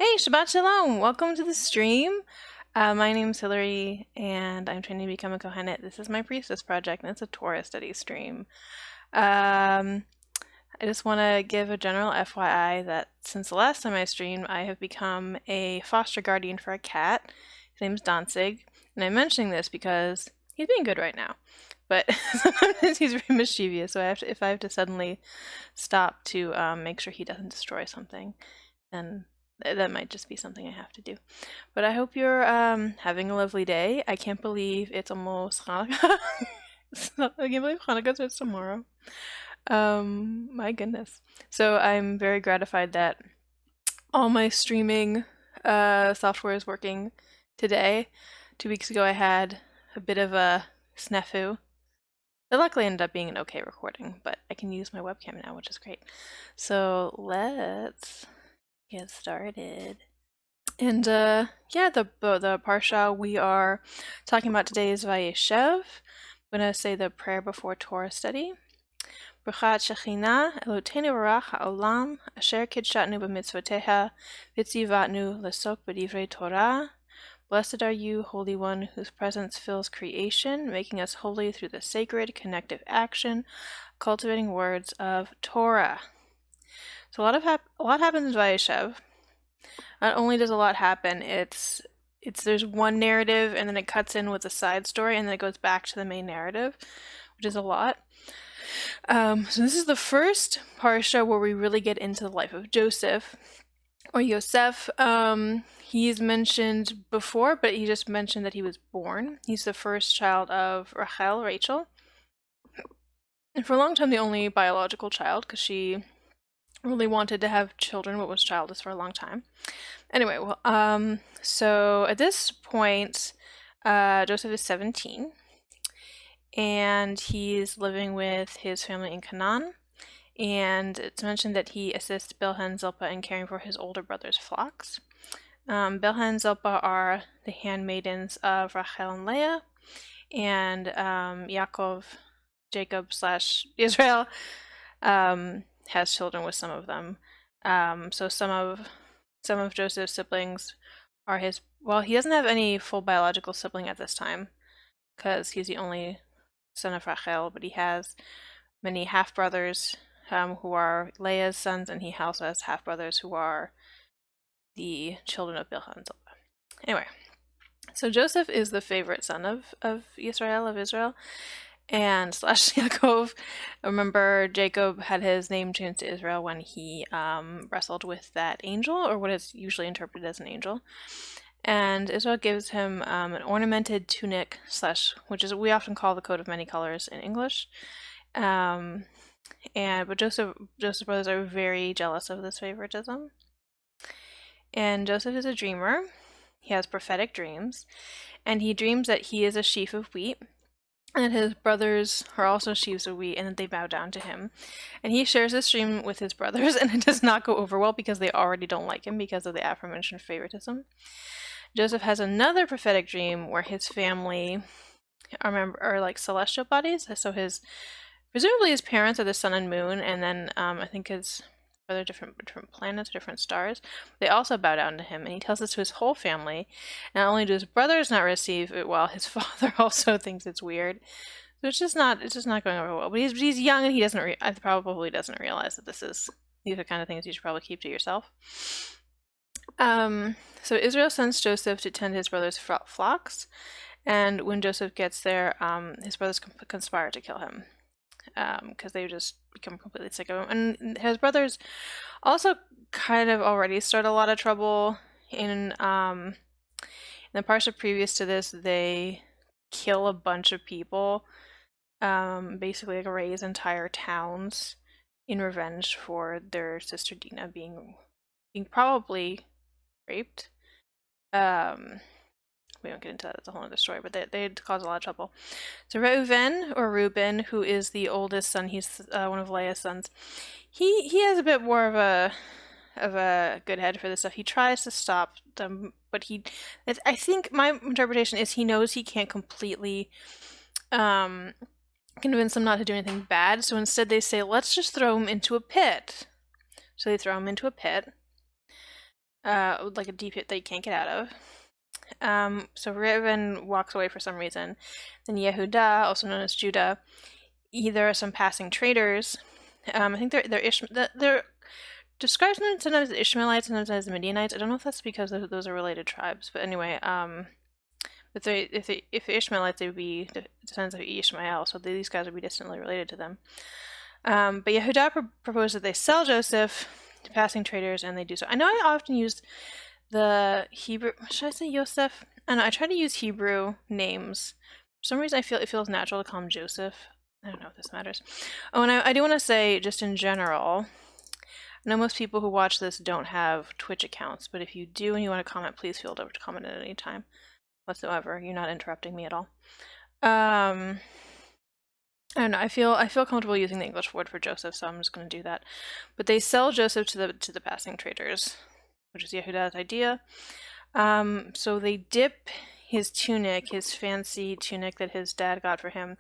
Hey, Shabbat Shalom! Welcome to the stream. My name's Hillary, and I'm trying to become a Kohenet. This is my priestess project, and it's a Torah study stream. I just want to give a general FYI that since the last time I streamed, I have become a foster guardian for a cat. His name's Danzig, and I'm mentioning this because he's being good right now. But sometimes he's very mischievous, so if I have to suddenly stop to make sure he doesn't destroy something, then that might just be something I have to do. But I hope you're having a lovely day. I can't believe it's almost Hanukkah. I can't believe Hanukkah starts tomorrow. My goodness. So I'm very gratified that all my streaming software is working today. 2 weeks ago I had a bit of a snafu. It luckily ended up being an okay recording, but I can use my webcam now, which is great. So let's get started. And yeah, the parsha we are talking about today is Vayeshev. I'm going to say the prayer before Torah study. Brachat Shechina, Eloteinu Barach Ha'olam, Asher Kidshatnu B'mitzvoteha, Vitzivatnu Lesok B'divrei Torah. Blessed are you, Holy One, whose presence fills creation, making us holy through the sacred, connective action, cultivating words of Torah. So a lot happens in Vayeshev. Not only does a lot happen, it's there's one narrative and then it cuts in with a side story and then it goes back to the main narrative, which is a lot. So this is the first parsha where we really get into the life of Joseph, or Yosef. He's mentioned before, but he just mentioned that he was born. He's the first child of Rachel. And for a long time, the only biological child, because she really wanted to have children, but was childless for a long time. Anyway, so at this point, Joseph is 17, and he's living with his family in Canaan, and it's mentioned that he assists Bilhah and Zilpah in caring for his older brother's flocks. Bilhah and Zilpah are the handmaidens of Rachel and Leah, and Jacob/Israel, has children with some of them. So some of Joseph's siblings are his. Well, he doesn't have any full biological sibling at this time because he's the only son of Rachel, but he has many half brothers who are Leah's sons, and he also has half brothers who are the children of Bilhah and Zilpah. Anyway, so Joseph is the favorite son of Israel, and / Yaakov. Remember, Jacob had his name changed to Israel when he wrestled with that angel, or what is usually interpreted as an angel. And Israel gives him an ornamented tunic / which is we often call the coat of many colors in English. But Joseph's brothers are very jealous of this favoritism. And Joseph is a dreamer. He has prophetic dreams, and he dreams that he is a sheaf of wheat, and his brothers are also sheaves of wheat, and that they bow down to him. And he shares this dream with his brothers, and it does not go over well because they already don't like him because of the aforementioned favoritism. Joseph has another prophetic dream where his family are like celestial bodies. So presumably his parents are the sun and moon, and then I think his other different planets, different stars. They also bow down to him, and he tells this to his whole family. Not only do his brothers not receive it well, his father also thinks it's weird. So it's just not going over well. But he's young, and he probably doesn't realize that these are the kind of things you should probably keep to yourself. So Israel sends Joseph to tend his brother's flocks, and when Joseph gets there, his brothers conspire to kill him because they just become completely sick of him. And his brothers also kind of already start a lot of trouble. In the parsha previous to this, they kill a bunch of people, basically like raise entire towns in revenge for their sister Dinah being probably raped. We won't get into that, that's a whole other story, but they cause a lot of trouble. So Reuben, who is the oldest son, he's one of Leah's sons, he has a bit more of a good head for this stuff. He tries to stop them, but I think my interpretation is he knows he can't completely convince them not to do anything bad, so instead they say, let's just throw him into a pit. So they throw him into a pit. like a deep pit that you can't get out of. So Reuben walks away for some reason. Then Yehuda, also known as Judah, there are some passing traders. I think they're described sometimes as Ishmaelites, sometimes as Midianites. I don't know if that's because those are related tribes, but anyway, if they're Ishmaelites, they would be descendants of Ishmael, so these guys would be distantly related to them. But Yehuda proposed that they sell Joseph to passing traders, and they do so. I know I often use the Hebrew. Should I say Yosef? I don't know. I try to use Hebrew names. For some reason, I feel it feels natural to call him Joseph. I don't know if this matters. Oh, and I do want to say, just in general, I know most people who watch this don't have Twitch accounts, but if you do and you want to comment, please feel free to comment at any time whatsoever. You're not interrupting me at all. I don't know. I feel comfortable using the English word for Joseph, so I'm just going to do that. But they sell Joseph to the passing traders, which is Yehuda's idea. So they dip his tunic, his fancy tunic that his dad got for him,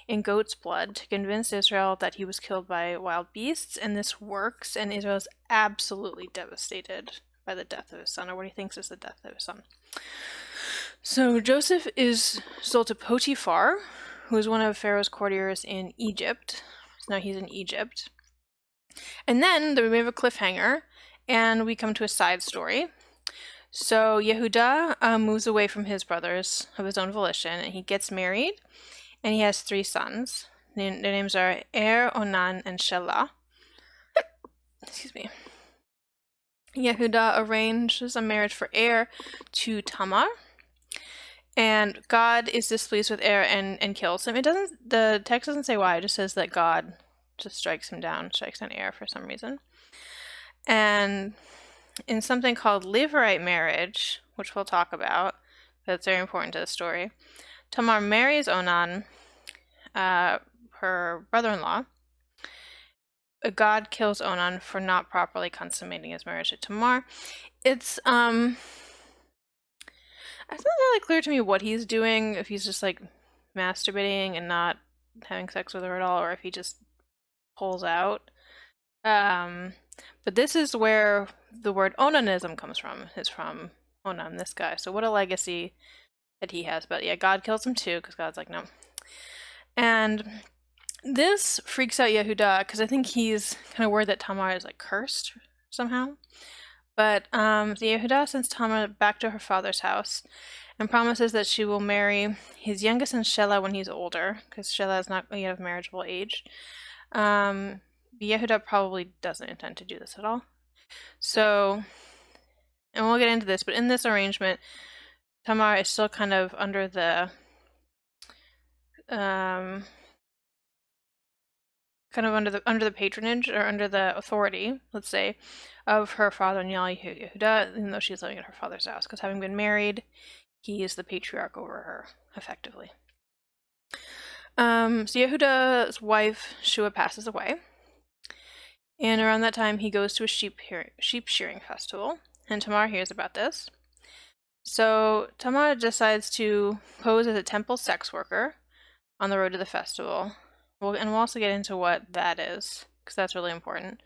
in goat's blood to convince Israel that he was killed by wild beasts, and this works, and Israel is absolutely devastated by the death of his son, or what he thinks is the death of his son. So Joseph is sold to Potiphar, who is one of Pharaoh's courtiers in Egypt. So now he's in Egypt. And then we have a cliffhanger, and we come to a side story. So Yehuda moves away from his brothers of his own volition, and he gets married, and he has 3 sons. Their names are Onan, and Shelah. Excuse me. Yehuda arranges a marriage for to Tamar, and God is displeased with and kills him. The text doesn't say why, it just says that God just strikes down for some reason. And in something called Levirate marriage, which we'll talk about, that's very important to the story, Tamar marries Onan, her brother-in-law. God kills Onan for not properly consummating his marriage to Tamar. It's not really clear to me what he's doing, if he's just like masturbating and not having sex with her at all, or if he just pulls out. But this is where the word onanism comes from. It's from Onan, this guy. So what a legacy that he has. But yeah, God kills him too, because God's like, no. And this freaks out Yehuda, because I think he's kind of worried that Tamar is like cursed somehow. But Yehuda sends Tamar back to her father's house and promises that she will marry his youngest son Shelah when he's older, because Shelah is not yet of marriageable age. Yehuda probably doesn't intend to do this at all. So, and we'll get into this, but in this arrangement, Tamar is still kind of under the under the patronage, or under the authority, let's say, of her father-in-law Yehuda, even though she's living at her father's house, because having been married, he is the patriarch over her, effectively. So Yehuda's wife Shua passes away, and around that time he goes to a sheep shearing festival, and Tamar hears about this. So Tamar decides to pose as a temple sex worker on the road to the festival. And we'll also get into what that is, because that's really important.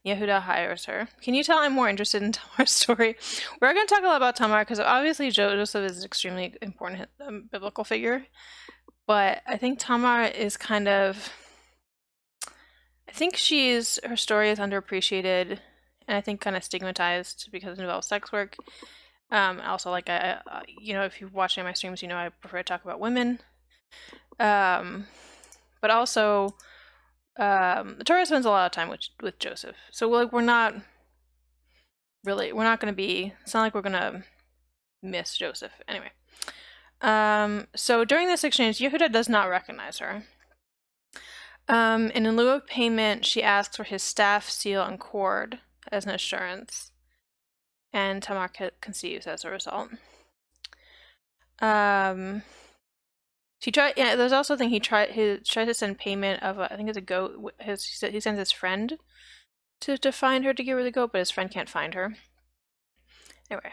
Yehuda hires her. Can you tell I'm more interested in Tamar's story? We're going to talk a lot about Tamar, because obviously Joseph is an extremely important biblical figure. But I think Tamar is kind of... I think her story is underappreciated, and I think kind of stigmatized because it involves sex work. Also, like, if you're watching my streams, I prefer to talk about women. But also, the Torah spends a lot of time with Joseph. So, we're not going to be, it's not like we're going to miss Joseph. Anyway. So during this exchange, Yehuda does not recognize her. And in lieu of payment, she asks for his staff, seal, and cord as an assurance. And Tamar conceives as a result. There's also a thing he tries to send payment of, I think it's a goat. He sends his friend to find her, to give her the goat, but his friend can't find her. Anyway,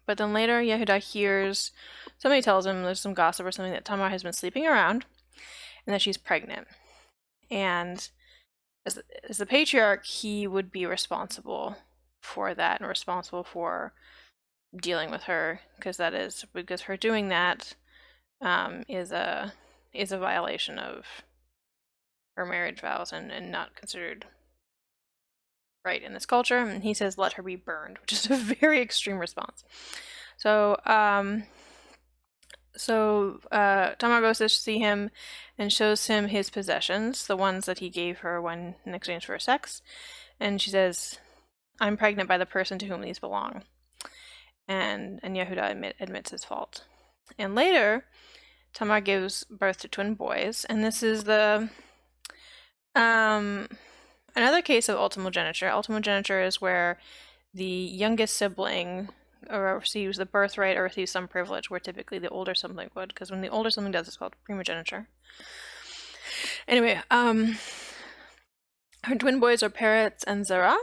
but then later Yehuda hears, somebody tells him, there's some gossip or something, that Tamar has been sleeping around and that she's pregnant. And as the patriarch, he would be responsible for that and responsible for dealing with her, because her doing that is a violation of her marriage vows and not considered right in this culture. And he says, "Let her be burned," which is a very extreme response. So Tamar goes to see him and shows him his possessions, the ones that he gave her when in exchange for sex. And she says, "I'm pregnant by the person to whom these belong." And Yehuda admits his fault. And later, Tamar gives birth to twin boys, and this is the another case of ultimogeniture. Ultimogeniture is where the youngest sibling receives the birthright or receives some privilege, where typically the older sibling would, because when the older sibling does, it's called primogeniture. Anyway, her twin boys are Peretz and Zerah,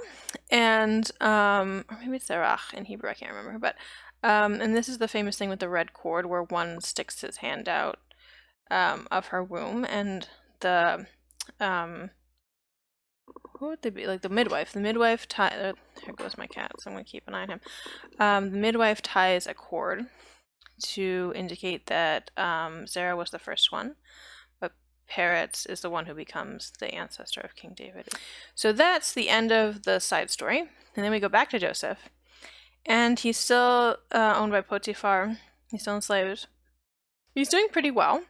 and or maybe it's Zerach in Hebrew, I can't remember, but and this is the famous thing with the red cord, where one sticks his hand out of her womb, and the who would they be? Like the midwife. The midwife here goes my cat, so I'm going to keep an eye on him. The midwife ties a cord to indicate that Zerah was the first one, but Peretz is the one who becomes the ancestor of King David. So that's the end of the side story. And then we go back to Joseph. And he's still owned by Potiphar. He's still enslaved. He's doing pretty well.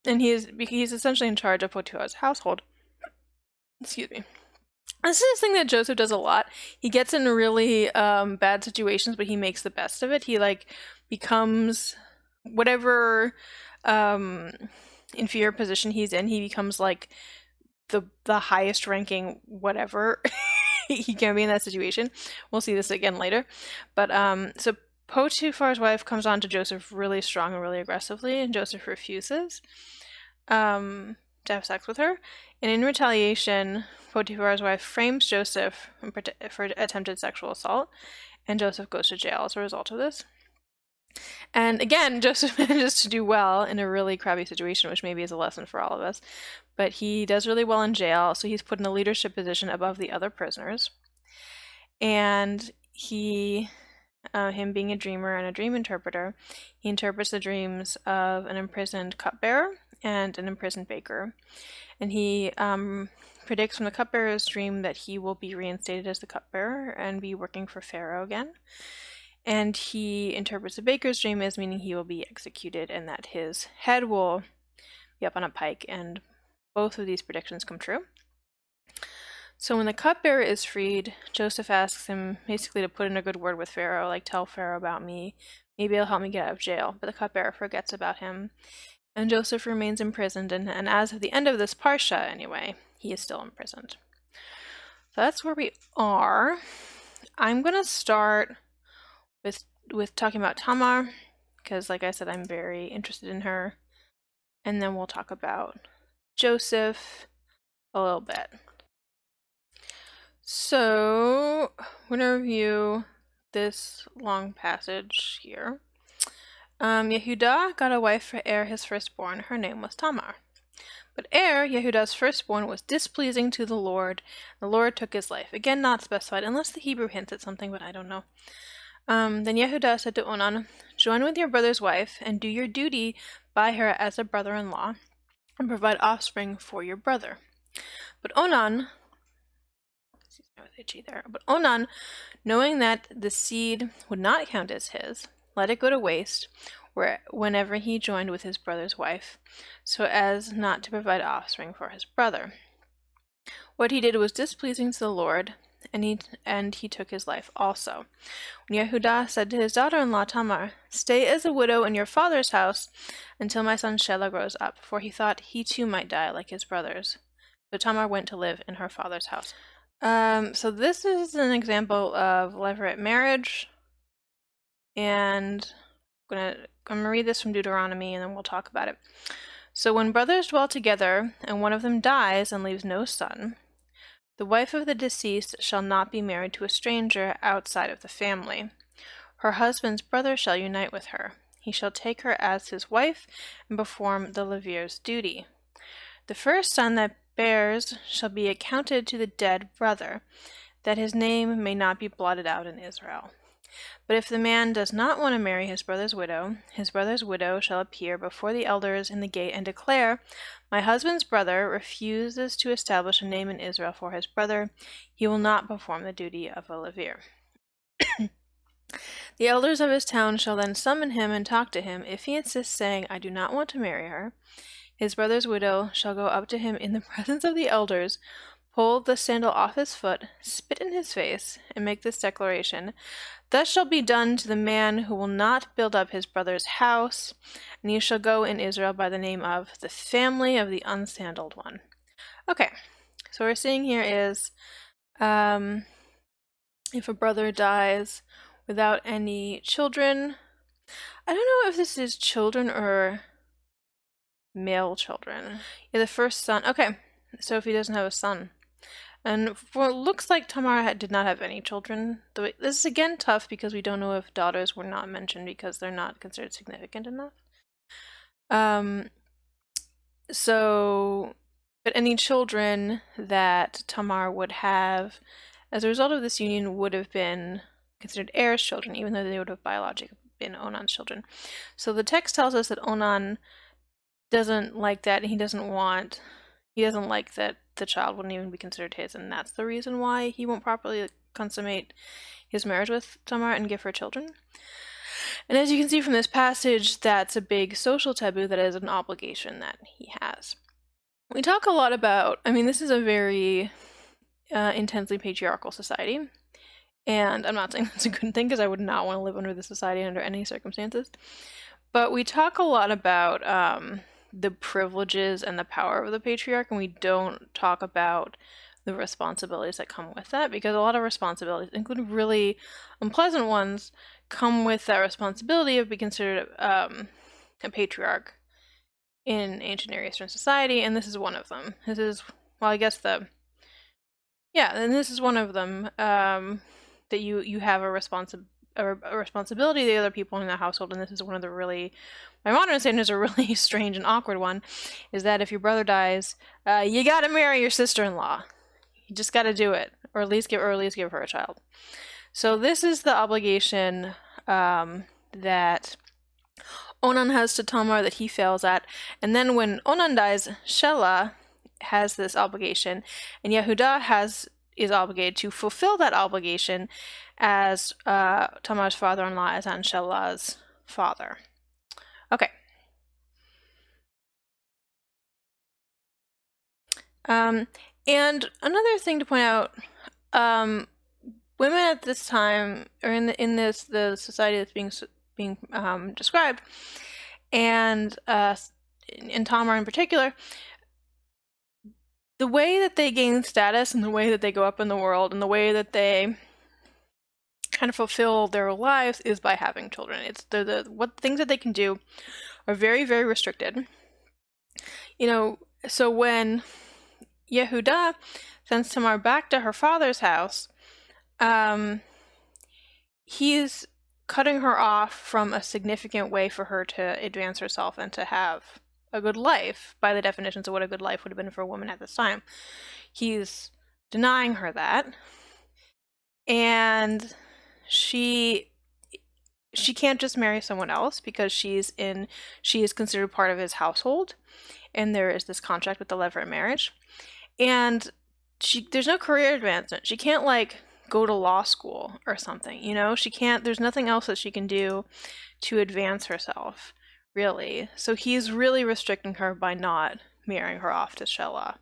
And he's essentially in charge of Potiphar's household. Excuse me. This is a thing that Joseph does a lot. He gets in really bad situations, but he makes the best of it. He becomes whatever inferior position he's in. He becomes like the highest ranking whatever he can be in that situation. We'll see this again later. But so Potiphar's wife comes on to Joseph really strong and really aggressively, and Joseph refuses to have sex with her. And in retaliation, Potiphar's wife frames Joseph for attempted sexual assault, and Joseph goes to jail as a result of this. And again, Joseph manages to do well in a really crappy situation, which maybe is a lesson for all of us. But he does really well in jail, so he's put in a leadership position above the other prisoners. And him being a dreamer and a dream interpreter, he interprets the dreams of an imprisoned cupbearer and an imprisoned baker. And he predicts from the cupbearer's dream that he will be reinstated as the cupbearer and be working for Pharaoh again. And he interprets the baker's dream as meaning he will be executed and that his head will be up on a pike. And both of these predictions come true. So when the cupbearer is freed, Joseph asks him basically to put in a good word with Pharaoh, like tell Pharaoh about me. Maybe it'll help me get out of jail. But the cupbearer forgets about him. And Joseph remains imprisoned. And as of the end of this parashat, anyway, he is still imprisoned. So that's where we are. I'm going to start with talking about Tamar, because like I said, I'm very interested in her. And then we'll talk about Joseph a little bit. So, we're going to review this long passage here. Yehuda got a wife for Er, his firstborn. Her name was Tamar. But Er, Yehuda's firstborn, was displeasing to the Lord. The Lord took his life. Again, not specified, unless the Hebrew hints at something, but I don't know. Then Yehuda said to Onan, "Join with your brother's wife, and do your duty by her as a brother-in-law, and provide offspring for your brother." But Onan, knowing that the seed would not count as his, let it go to waste whenever he joined with his brother's wife, so as not to provide offspring for his brother. What he did was displeasing to the Lord, and he took his life also. When Yehuda said to his daughter-in-law Tamar, "Stay as a widow in your father's house until my son Shelah grows up," for he thought he too might die like his brothers. So Tamar went to live in her father's house. So this is an example of levirate marriage, and I'm gonna read this from Deuteronomy, and then we'll talk about it. So when brothers dwell together, and one of them dies and leaves no son, the wife of the deceased shall not be married to a stranger outside of the family. Her husband's brother shall unite with her. He shall take her as his wife and perform the levir's duty. The first son that bears shall be accounted to the dead brother. that his name may not be blotted out in Israel. But if the man does not want to marry his brother's widow shall appear before the elders in the gate and declare, my husband's brother refuses to establish a name in Israel for his brother. He will not perform the duty of a levir. The elders of his town shall then summon him and talk to him. If he insists, saying, I do not want to marry her, his brother's widow shall go up to him in the presence of the elders, pull the sandal off his foot, spit in his face, and make this declaration, thus shall be done to the man who will not build up his brother's house, and he shall go in Israel by the name of the family of the unsandaled one. Okay, so what we're seeing here is if a brother dies without any children, I don't know if this is children or male children. Yeah, the first son. Okay, so if he doesn't have a son. And for it looks like Tamar did not have any children. This is again tough because we don't know if daughters were not mentioned because they're not considered significant enough. But any children that Tamar would have as a result of this union would have been considered heirs' children, even though they would have biologically been Onan's children. So the text tells us that Onan doesn't like that, and he doesn't like that the child wouldn't even be considered his, and that's the reason why he won't properly consummate his marriage with Tamar and give her children. And as you can see from this passage, that's a big social taboo that is an obligation that he has. We talk a lot about, this is a very intensely patriarchal society, and I'm not saying that's a good thing because I would not want to live under this society under any circumstances, but we talk a lot about the privileges and the power of the patriarch, and we don't talk about the responsibilities that come with that, because a lot of responsibilities, including really unpleasant ones, come with that responsibility of being considered a patriarch in ancient Near Eastern society, and this is one of them. This is one of them, that you have a responsibility to the other people in the household, and this is one of the really, my modern understanding is a really strange and awkward one, is that if your brother dies, you gotta marry your sister-in-law. You just gotta do it, or at least give her a child. So this is the obligation that Onan has to Tamar that he fails at, and then when Onan dies, Shelah has this obligation, and Yehudah is obligated to fulfill that obligation as Tamar's father-in-law, as on Shelah's father. Okay. And another thing to point out, women at this time, or in the society that's being described, and in Tamar in particular, the way that they gain status and the way that they go up in the world and the way that they kind of fulfill their lives is by having children. It's what things that they can do are very, very restricted. So when Yehudah sends Tamar back to her father's house, he's cutting her off from a significant way for her to advance herself and to have a good life, by the definitions of what a good life would have been for a woman at this time. He's denying her that, and she can't just marry someone else because she is considered part of his household, and there is this contract with the levirate marriage, and there's no career advancement. She can't go to law school or something, she can't, there's nothing else that she can do to advance herself, really. So he's really restricting her by not marrying her off to Shelah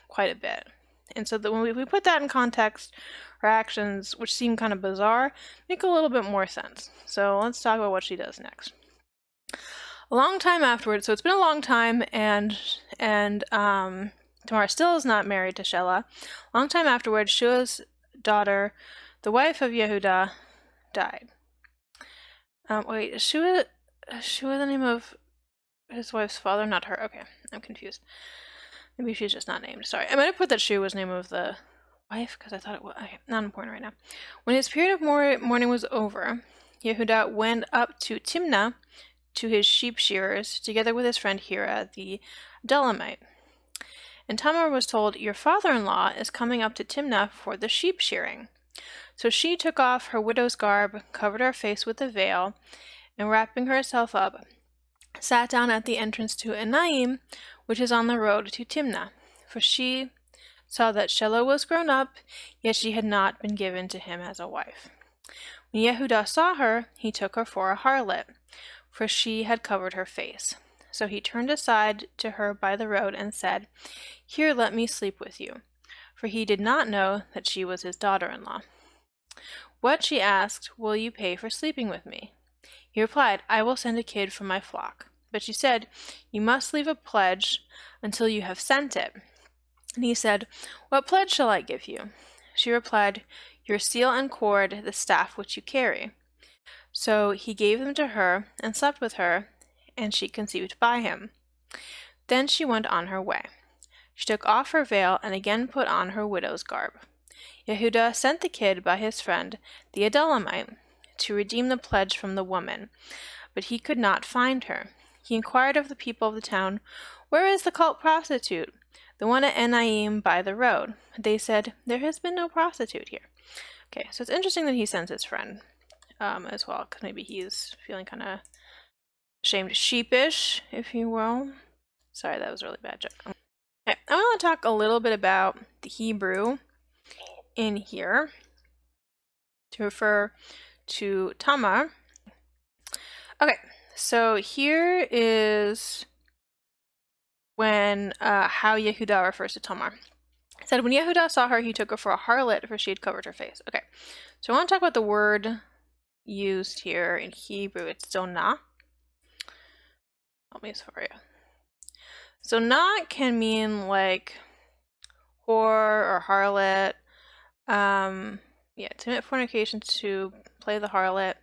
quite a bit. And so when we put that in context, her actions, which seem kind of bizarre, make a little bit more sense. So let's talk about what she does next. A long time afterwards, so it's been a long time, and Tamar still is not married to Shelah. A long time afterwards, Shua's daughter, the wife of Yehudah, died. Shua the name of his wife's father? Not her. Okay, I'm confused. Maybe she's just not named. Sorry, I might have put that Shua was the name of the wife because I thought it was. Okay, not important right now. When his period of mourning was over, Yehudah went up to Timnah to his sheep shearers together with his friend Hira the Adullamite. And Tamar was told, "Your father-in-law is coming up to Timnah for the sheep shearing." So she took off her widow's garb, covered her face with a veil, and wrapping herself up, sat down at the entrance to Enaim, which is on the road to Timnah. For she saw that Shelah was grown up, yet she had not been given to him as a wife. When Yehudah saw her, he took her for a harlot, for she had covered her face. So he turned aside to her by the road and said, "Here, let me sleep with you." For he did not know that she was his daughter-in-law. "What," she asked, "will you pay for sleeping with me?" He replied, "I will send a kid from my flock." But she said, "You must leave a pledge until you have sent it." And he said, "What pledge shall I give you?" She replied, "Your seal and cord, the staff which you carry." So he gave them to her and slept with her, and she conceived by him. Then she went on her way. She took off her veil and again put on her widow's garb. Yehudah sent the kid by his friend, the Adullamite, to redeem the pledge from the woman, but he could not find her. He inquired of the people of the town, "Where is the cult prostitute, the one at Enaim by the road?" They said, "There has been no prostitute here." Okay, so it's interesting that he sends his friend as well, because maybe he's feeling kind of ashamed, sheepish, if you will. Sorry, that was a really bad joke. Okay, I want to talk a little bit about the Hebrew in here to refer to Tamar. Okay, so here is when how Yehudah refers to Tamar. It said, when Yehudah saw her, he took her for a harlot, for she had covered her face. Okay, so I want to talk about the word used here in Hebrew. It's zonah. Help me for you. Zonah can mean like whore or harlot. Yeah, to commit fornication, to play the harlot,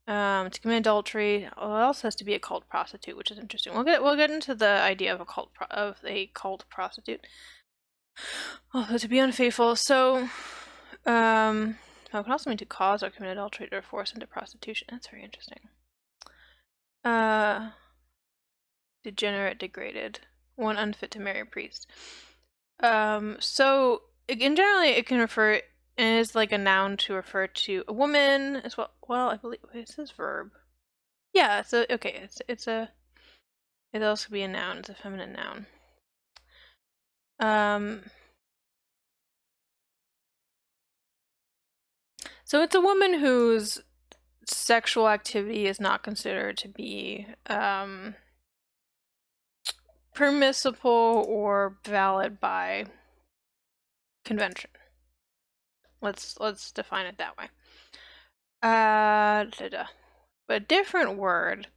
to commit adultery. It also has to be a cult prostitute, which is interesting. We'll get into the idea of a cult prostitute. Also, to be unfaithful. So, it can also mean to cause or commit adultery or force into prostitution. That's very interesting. Degenerate, degraded, one unfit to marry a priest. So in generally it can refer, and it is like a noun to refer to a woman as well. Well, I believe it says verb. Yeah, so okay, it also could be a noun. It's a feminine noun. So it's a woman whose sexual activity is not considered to be permissible or valid by convention. Let's define it that way. But a different word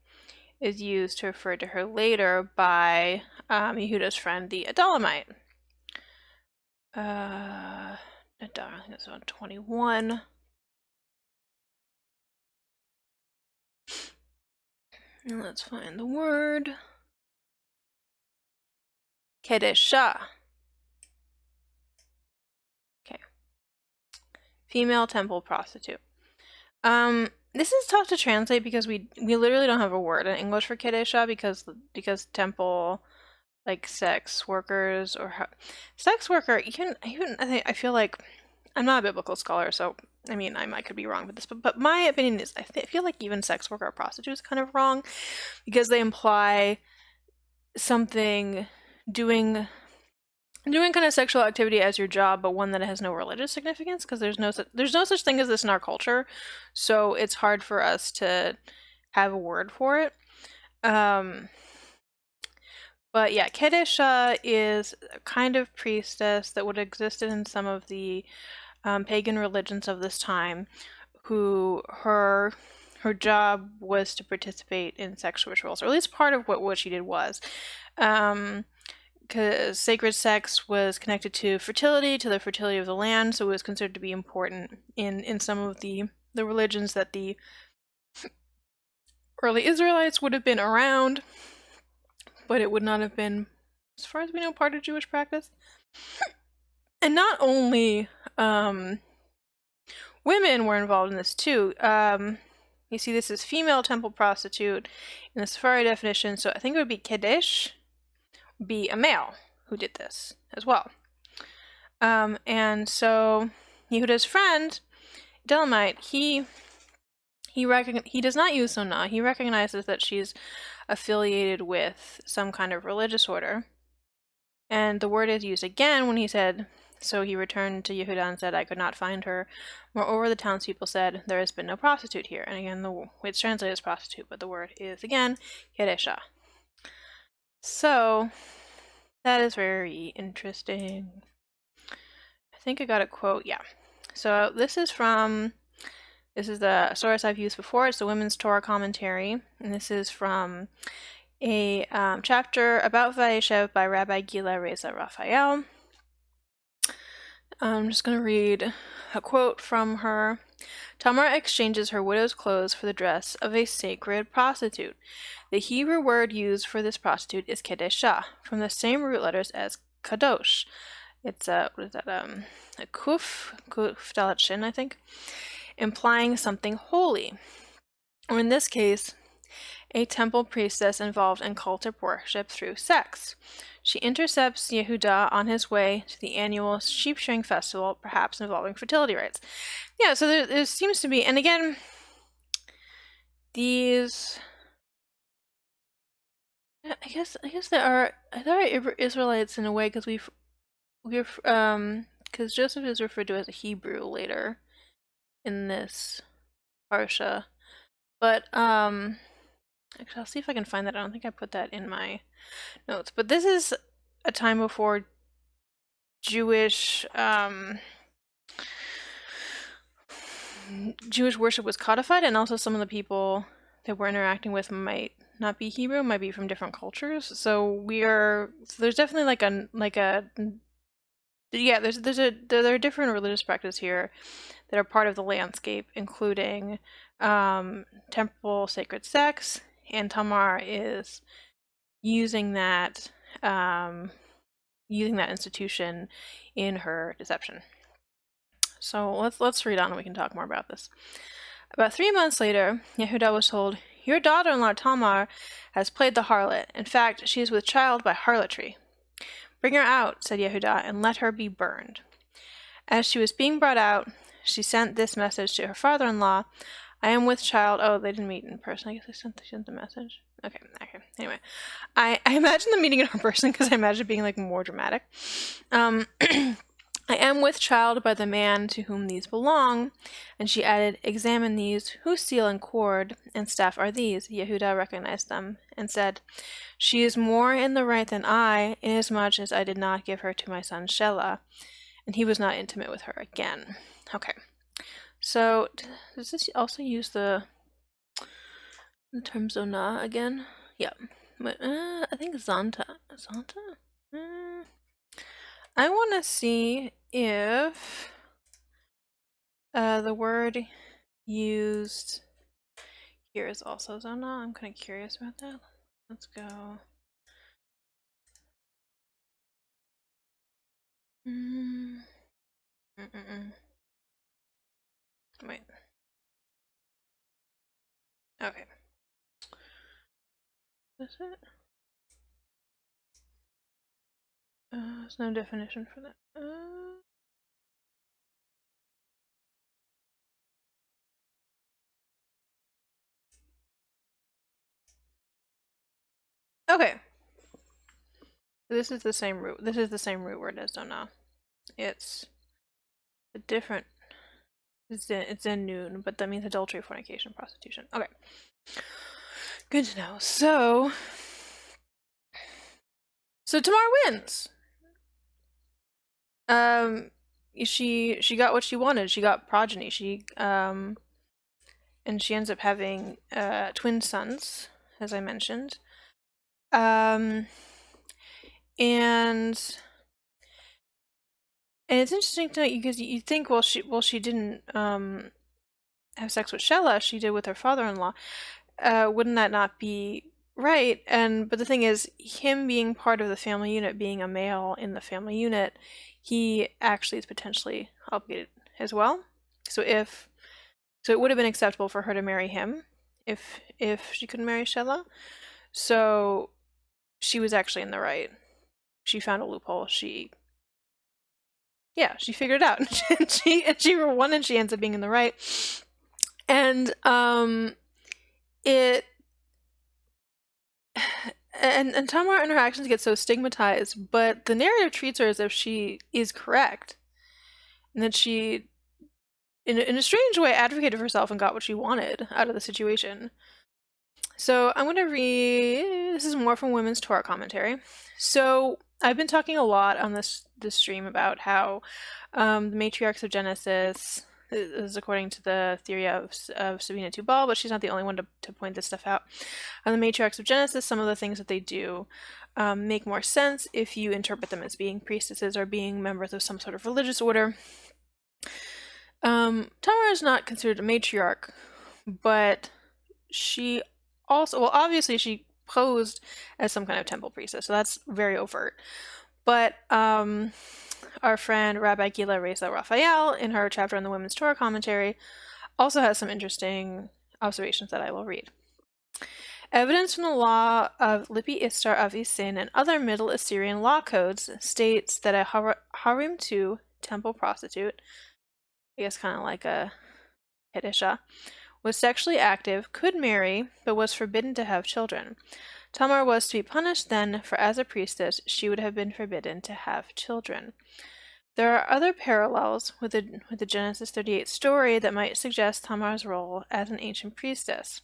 is used to refer to her later by Yehudah's friend, the Adullamite. I think it's on 21. And let's find the word. Kedeshah. Okay. Female temple prostitute. This is tough to translate because we literally don't have a word in English for Kedeshah because temple, like sex workers or sex worker, I feel like I'm not a biblical scholar, so I mean I could be wrong with this, but my opinion is I feel like even sex worker or prostitute is kind of wrong because they imply something doing kind of sexual activity as your job, but one that has no religious significance, because there's no such thing as this in our culture, so it's hard for us to have a word for it. But yeah, Kedeshah is a kind of priestess that would have existed in some of the pagan religions of this time, who her job was to participate in sexual rituals, or at least part of what she did was. Because sacred sex was connected to fertility, to the fertility of the land, so it was considered to be important in some of the religions that the early Israelites would have been around, but it would not have been, as far as we know, part of Jewish practice. And not only women were involved in this too. You see, this is female temple prostitute in the Safari definition, so I think it would be Kedesh, be a male who did this as well. And so Yehuda's friend, Delamite, he does not use Zonah. He recognizes that she's affiliated with some kind of religious order. And the word is used again when he said, so he returned to Yehuda and said, I could not find her. Moreover, the townspeople said, there has been no prostitute here. And again, it's translated as prostitute, but the word is, again, Kedesha. So, that is very interesting. I think I got a quote, yeah. So, this is the source I've used before. It's the Women's Torah Commentary. And this is from a chapter about Vayeshev by Rabbi Gila Reza Raphael. I'm just going to read a quote from her. Tamar exchanges her widow's clothes for the dress of a sacred prostitute. The Hebrew word used for this prostitute is kedesha, from the same root letters as kadosh. It's a kuf dalet shin, I think, implying something holy. Or in this case, a temple priestess involved in cultic worship through sex. She intercepts Yehuda on his way to the annual sheep shearing festival, perhaps involving fertility rites. Yeah, so there seems to be, and again, these, I guess there are Israelites in a way, because because Joseph is referred to as a Hebrew later in this parasha, but actually, I'll see if I can find that. I don't think I put that in my notes. But this is a time before Jewish worship was codified, and also some of the people that we're interacting with might not be Hebrew, might be from different cultures. So there's definitely there are different religious practices here that are part of the landscape, including temple sacred sex, and Tamar is using that institution in her deception. So let's read on and we can talk more about this. About 3 months later, Yehuda was told, your daughter-in-law Tamar has played the harlot. In fact, she is with child by harlotry. Bring her out, said Yehuda, and let her be burned. As she was being brought out, she sent this message to her father-in-law. I am with child. Oh, they didn't meet in person. I guess they sent the message. Okay. Anyway, I imagine the meeting in person because I imagine it being like more dramatic. I am with child by the man to whom these belong. And she added, examine these. Whose seal and cord and staff are these? Yehuda recognized them and said, she is more in the right than I, inasmuch as I did not give her to my son Shelah, and he was not intimate with her again. Okay. So, does this also use the term Zonah again? Yeah. But, I think Zanta. I want to see if the word used here is also Zonah. I'm kind of curious about that. Let's go. Wait. Okay. Is it? There's no definition for that. Okay. This is the same root. This is the same root word as Zonah. It's a different. It's in noon, but that means adultery, fornication, prostitution. Okay. Good to know. So Tamar wins. She got what she wanted. She got progeny. And she ends up having twin sons, as I mentioned. And it's interesting to note because you think, she didn't have sex with Shelah, she did with her father-in-law. Wouldn't that not be right? But the thing is, him being part of the family unit, being a male in the family unit, he actually is potentially obligated as well. So it would have been acceptable for her to marry him if she couldn't marry Shelah. So she was actually in the right. she found a loophole. She figured it out. and she won, and she ends up being in the right. And it and Tamar and her actions get so stigmatized, but the narrative treats her as if she is correct, and that she, in a strange way, advocated for herself and got what she wanted out of the situation. So I'm going to read, this is more from Women's Torah Commentary. So I've been talking a lot on this stream about how the matriarchs of Genesis is according to the theory of Sabina Tubal, but she's not the only one to point this stuff out. On the matriarchs of Genesis, some of the things that they do make more sense if you interpret them as being priestesses or being members of some sort of religious order. Tamar is not considered a matriarch, but she also, well, obviously she posed as some kind of temple priestess, so that's very overt. But our friend Rabbi Gila Reza Raphael, in her chapter on the Women's Torah Commentary, also has some interesting observations that I will read. Evidence from the law of Lipi Istar of Isin and other Middle Assyrian law codes states that a harim 2 temple prostitute, I guess kind of like a Hedisha, was sexually active, could marry, but was forbidden to have children. Tamar was to be punished then, for as a priestess, she would have been forbidden to have children. There are other parallels with the Genesis 38 story that might suggest Tamar's role as an ancient priestess.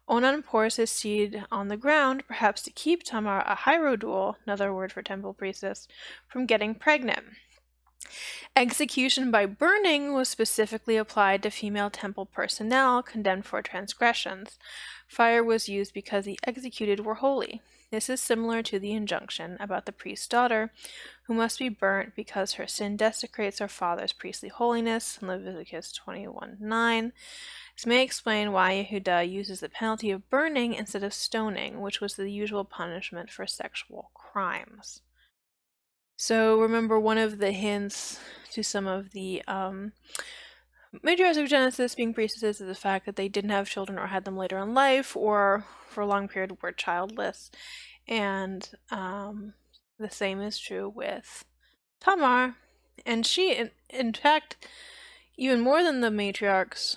Onan pours his seed on the ground, perhaps to keep Tamar, a hierodul, another word for temple priestess, from getting pregnant. Execution by burning was specifically applied to female temple personnel condemned for transgressions. Fire was used because the executed were holy. This is similar to the injunction about the priest's daughter, who must be burnt because her sin desecrates her father's priestly holiness, in Leviticus 21:9. This may explain why Yehuda uses the penalty of burning instead of stoning, which was the usual punishment for sexual crimes. So remember, one of the hints to some of the matriarchs of Genesis being priestesses is the fact that they didn't have children or had them later in life, or for a long period were childless. And the same is true with Tamar. And she, in fact, even more than the matriarchs,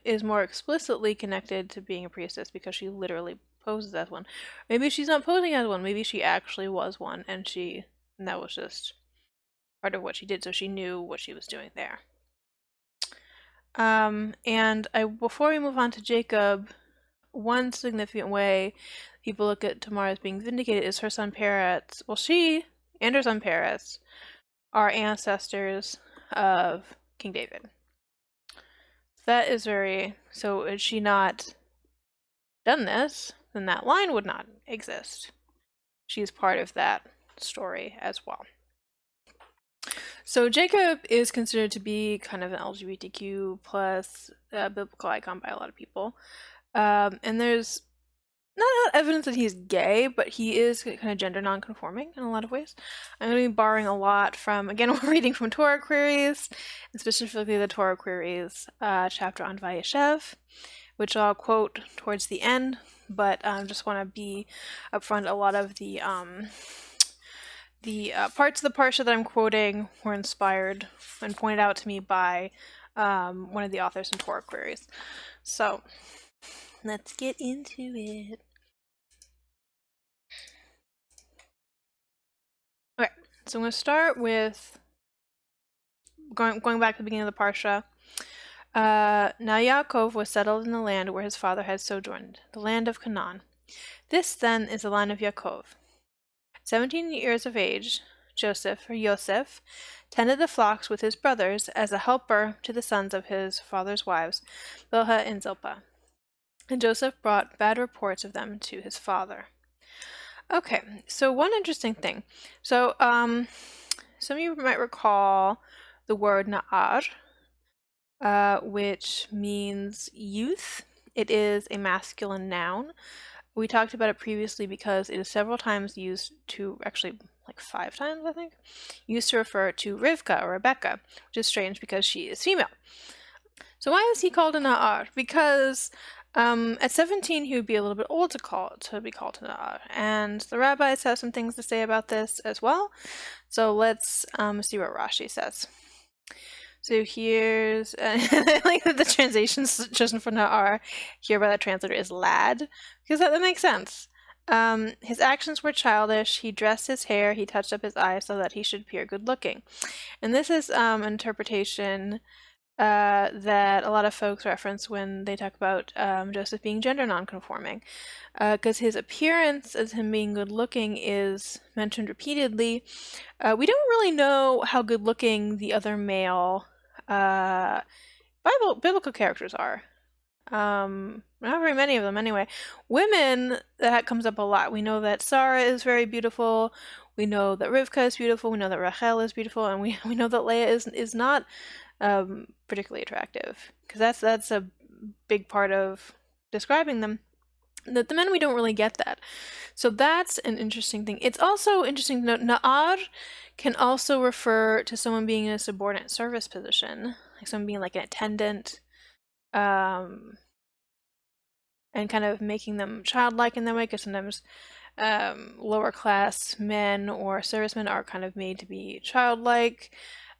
is more explicitly connected to being a priestess because she literally poses as one. Maybe she's not posing as one, maybe she actually was one, and that was just part of what she did, so she knew what she was doing there. And before we move on to Jacob, one significant way people look at Tamar as being vindicated is her son Peretz. Well, she and her son Peretz are ancestors of King David. That is so had she not done this, then that line would not exist. She's part of that story as well. So Jacob is considered to be kind of an LGBTQ plus biblical icon by a lot of people. And there's not evidence that he's gay, but he is kind of gender non-conforming in a lot of ways. I'm going to be borrowing a lot from, again, we're reading from Torah Queries, and specifically the Torah Queries chapter on Vayeshev, which I'll quote towards the end, but just want to be upfront. A lot of the parts of the parashat that I'm quoting were inspired and pointed out to me by one of the authors in Torah Queries. So let's get into it. Okay, so I'm going to start with going back to the beginning of the parsha. Now Yaakov was settled in the land where his father had sojourned, the land of Canaan. This, then, is the line of Yaakov. 17 years of age, Joseph, or Yosef, tended the flocks with his brothers as a helper to the sons of his father's wives, Bilhah and Zilpah. And Joseph brought bad reports of them to his father. Okay, so one interesting thing. So, some of you might recall the word na'ar, which means youth. It is a masculine noun. We talked about it previously because it is several times used to, actually like 5 times, I think, used to refer to Rivka or Rebecca, which is strange because she is female. So why is he called a na'ar? Because At 17, he would be a little bit old to be called to Na'ar, and the rabbis have some things to say about this as well. So let's see what Rashi says. So here's I like that the translations chosen for Na'ar here by the translator is lad, because that makes sense. His actions were childish. He dressed his hair. He touched up his eyes so that he should appear good looking. And this is an interpretation that a lot of folks reference when they talk about Joseph being gender non-conforming, because his appearance as him being good looking is mentioned repeatedly. We don't really know how good looking the other male biblical characters are. Not very many of them anyway. Women, that comes up a lot. We know that Sarah is very beautiful. We know that Rivka is beautiful. We know that Rachel is beautiful, and we know that Leah is not particularly attractive, because that's a big part of describing them. The men, we don't really get that. So that's an interesting thing. It's also interesting to note Na'ar can also refer to someone being in a subordinate service position, like someone being like an attendant, and kind of making them childlike in that way, because sometimes lower class men or servicemen are kind of made to be childlike.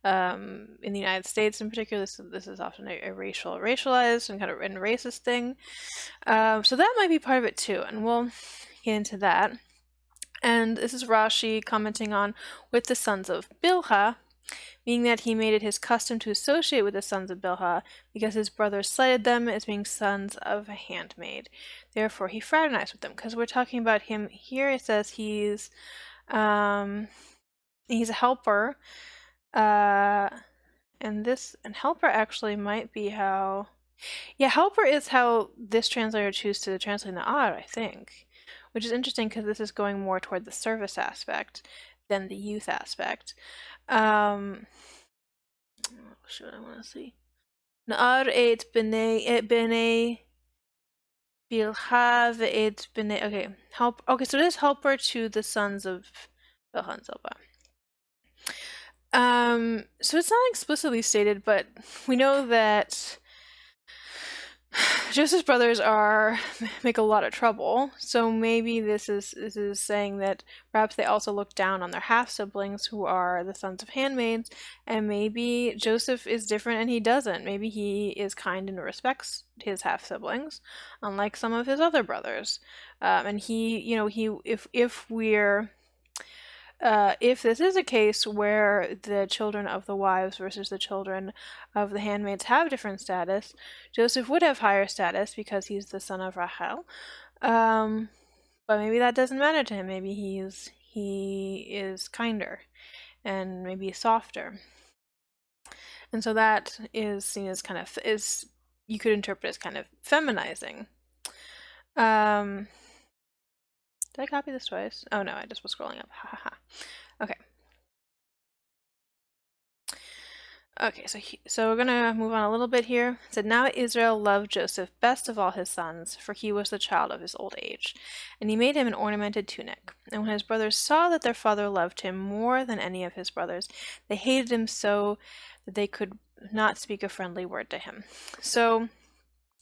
In the United States in particular, this is often a racialized and kind of and racist thing. So that might be part of it too, and we'll get into that. And this is Rashi commenting on with the sons of Bilhah, meaning that he made it his custom to associate with the sons of Bilhah because his brothers cited them as being sons of a handmaid. Therefore, he fraternized with them. Because we're talking about him here, it says he's a helper, and helper actually might be how. Yeah, helper is how this translator chooses to translate Na'ar, I think, which is interesting because this is going more toward the service aspect than the youth aspect. What should I want to see? Na'ar et b'nei Bilha ve'et b'nei. Okay, help. Okay, so this helper to the sons of Bilha and Zilpah. So it's not explicitly stated, but we know that Joseph's brothers make a lot of trouble, so maybe this is saying that perhaps they also look down on their half siblings who are the sons of handmaids, and maybe Joseph is different and he doesn't. Maybe he is kind and respects his half siblings, unlike some of his other brothers. And if this is a case where the children of the wives versus the children of the handmaids have different status, Joseph would have higher status because he's the son of Rachel. But maybe that doesn't matter to him. Maybe he is kinder and maybe softer. And so that is seen as you could interpret as kind of feminizing. Did I copy this twice? Oh no, I just was scrolling up. Ha ha ha. Okay. Okay, so we're gonna move on a little bit here. It said, now Israel loved Joseph best of all his sons, for he was the child of his old age, and he made him an ornamented tunic. And when his brothers saw that their father loved him more than any of his brothers, they hated him so that they could not speak a friendly word to him. So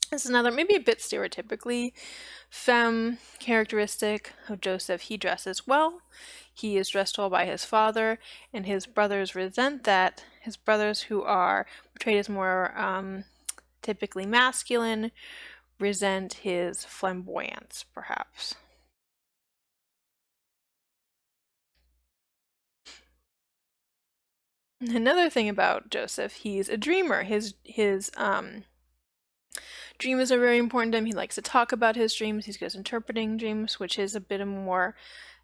this is another, maybe a bit stereotypically femme characteristic of Joseph. He dresses well. He is dressed well by his father, and his brothers resent that. His brothers, who are portrayed as more typically masculine, resent his flamboyance, perhaps. Another thing about Joseph, he's a dreamer. His dreams are very important to him. He likes to talk about his dreams. He's good at interpreting dreams, which is a bit of a more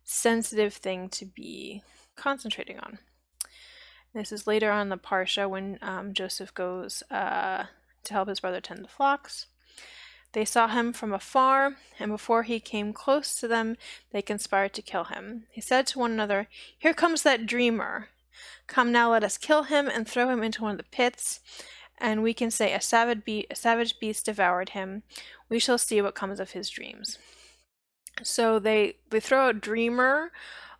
sensitive thing to be concentrating on. This is later on in the parsha when Joseph goes to help his brother tend the flocks. They saw him from afar, and before he came close to them, they conspired to kill him. He said to one another, "Here comes that dreamer. Come now, let us kill him and throw him into one of the pits, and we can say a savage beast devoured him. We shall see what comes of his dreams." So they throw out dreamer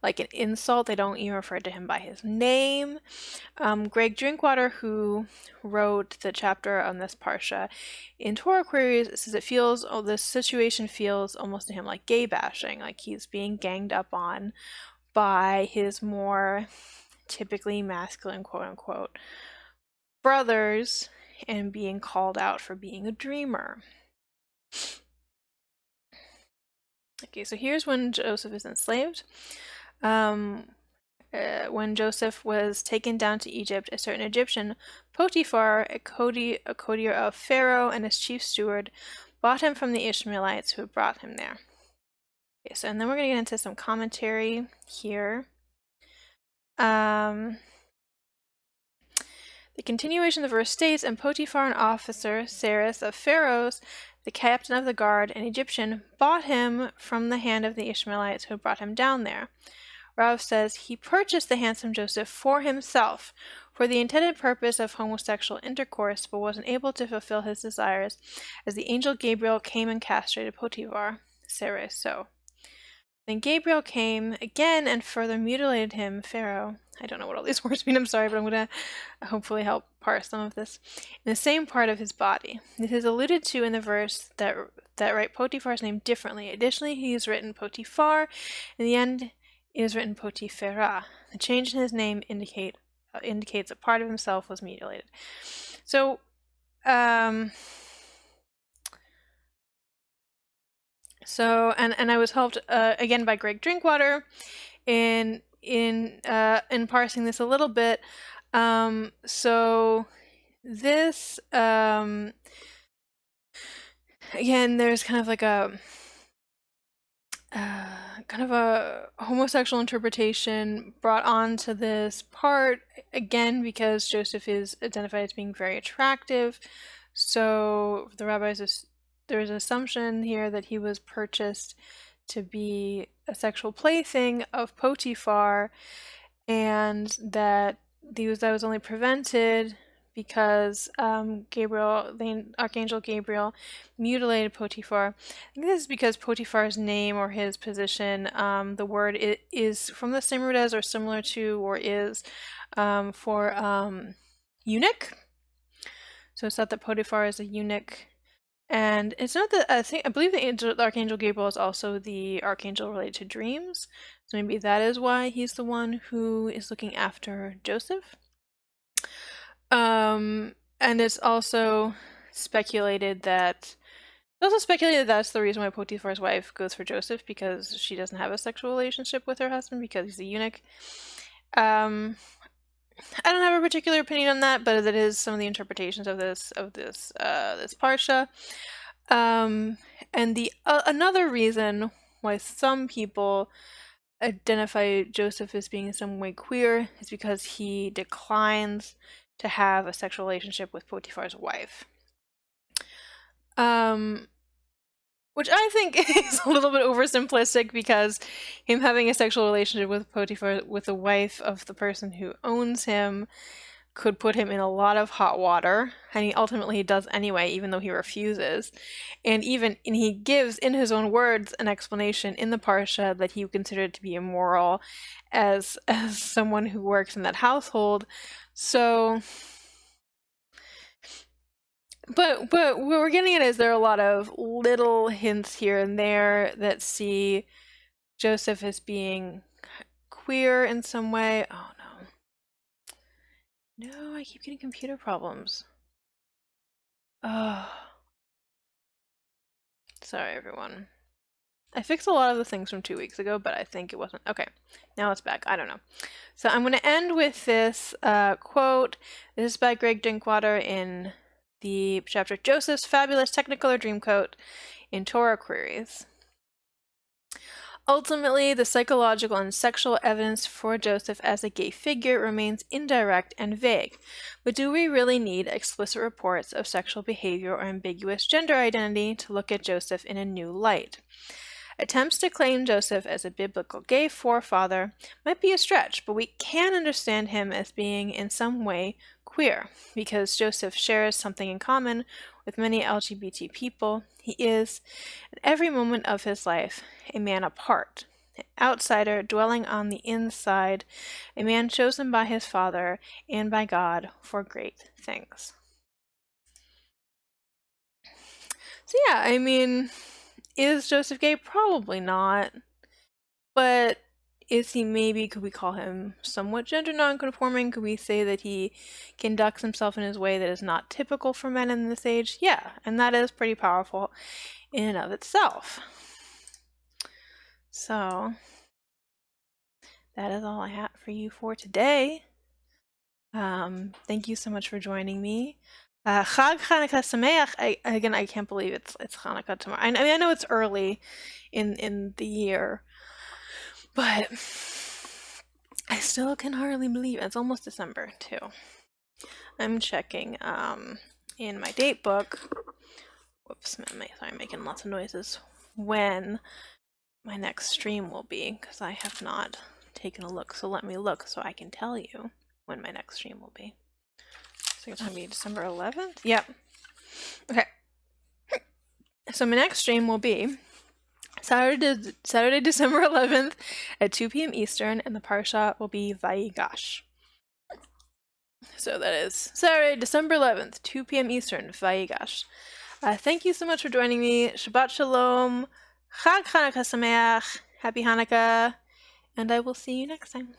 like an insult. They don't even refer to him by his name. Greg Drinkwater, who wrote the chapter on this parsha in Torah Queries, says this situation feels almost to him like gay bashing, like he's being ganged up on by his more typically masculine, quote-unquote, brothers, and being called out for being a dreamer. Okay, so here's when Joseph is enslaved. When Joseph was taken down to Egypt, a certain Egyptian, Potiphar, a courtier of Pharaoh and his chief steward, bought him from the Ishmaelites who had brought him there. Okay, so and then we're going to get into some commentary here. The continuation of the verse states, and Potiphar, an officer, Saris of Pharaoh's, the captain of the guard, an Egyptian, bought him from the hand of the Ishmaelites who had brought him down there. Rav says he purchased the handsome Joseph for himself, for the intended purpose of homosexual intercourse, but wasn't able to fulfill his desires, as the angel Gabriel came and castrated Potiphar, Sarai so. Then Gabriel came again and further mutilated him, Pharaoh. I don't know what all these words mean, I'm sorry, but I'm going to hopefully help parse some of this. In the same part of his body. This is alluded to in the verse that write Potiphar's name differently. Additionally, he is written Potiphar. In the end, it is written Potipharah. The change in his name indicates a part of himself was mutilated. So, and I was helped again by Greg Drinkwater in parsing this a little bit. So this again, there's kind of like a homosexual interpretation brought onto this part, again because Joseph is identified as being very attractive. So the rabbis, there's an assumption here that he was purchased to be a sexual plaything of Potiphar, and that was only prevented because the Archangel Gabriel mutilated Potiphar. I think this is because Potiphar's name or his position, the word is from the same root as or similar to or is for eunuch. So it's thought that Potiphar is a eunuch. And it's not that I believe the Archangel Gabriel is also the archangel related to dreams. So maybe that is why he's the one who is looking after Joseph. And it's also speculated that's the reason why Potiphar's wife goes for Joseph, because she doesn't have a sexual relationship with her husband because he's a eunuch. I don't have a particular opinion on that, but that is some of the interpretations of this parsha. And the another reason why some people identify Joseph as being in some way queer is because he declines to have a sexual relationship with Potiphar's wife. Which I think is a little bit oversimplistic, because him having a sexual relationship with Potiphar, with the wife of the person who owns him, could put him in a lot of hot water, and he ultimately does anyway, even though he refuses. And he gives, in his own words, an explanation in the parsha that he considered to be immoral as someone who works in that household. So, but what we're getting at is there are a lot of little hints here and there that see Joseph as being queer in some way. Oh no. No, I keep getting computer problems. Oh. Sorry, everyone. I fixed a lot of the things from 2 weeks ago, but I think it wasn't. Okay, now it's back. I don't know. So I'm going to end with this quote. This is by Greg Drinkwater in the chapter Joseph's Fabulous Technicolor Dreamcoat in Torah Queries. Ultimately, the psychological and sexual evidence for Joseph as a gay figure remains indirect and vague. But do we really need explicit reports of sexual behavior or ambiguous gender identity to look at Joseph in a new light? Attempts to claim Joseph as a biblical gay forefather might be a stretch, but we can understand him as being in some way queer, because Joseph shares something in common with many LGBT people. He is, at every moment of his life, a man apart, outsider dwelling on the inside, a man chosen by his father and by God for great things. So yeah, I mean, is Joseph gay? Probably not. But is he maybe, could we call him somewhat gender non-conforming? Could we say that he conducts himself in his way that is not typical for men in this age? Yeah, and that is pretty powerful in and of itself. So, that is all I have for you for today. Thank you so much for joining me. Chag Hanukkah Sameach. I can't believe it's Hanukkah tomorrow. I mean, I know it's early in the year, but I still can hardly believe it. It's almost December too. I'm checking in my date book. Whoops, sorry, I'm making lots of noises. When my next stream will be, because I have not taken a look. So let me look so I can tell you when my next stream will be. So it's going to be December 11th? Yep. Okay. So my next stream will be Saturday, December 11th at 2 p.m. Eastern, and the parashat will be Vayigash. So that is Saturday, December 11th, 2 p.m. Eastern, Vayigash. Thank you so much for joining me. Shabbat Shalom. Chag Hanukkah Sameach. Happy Hanukkah. And I will see you next time.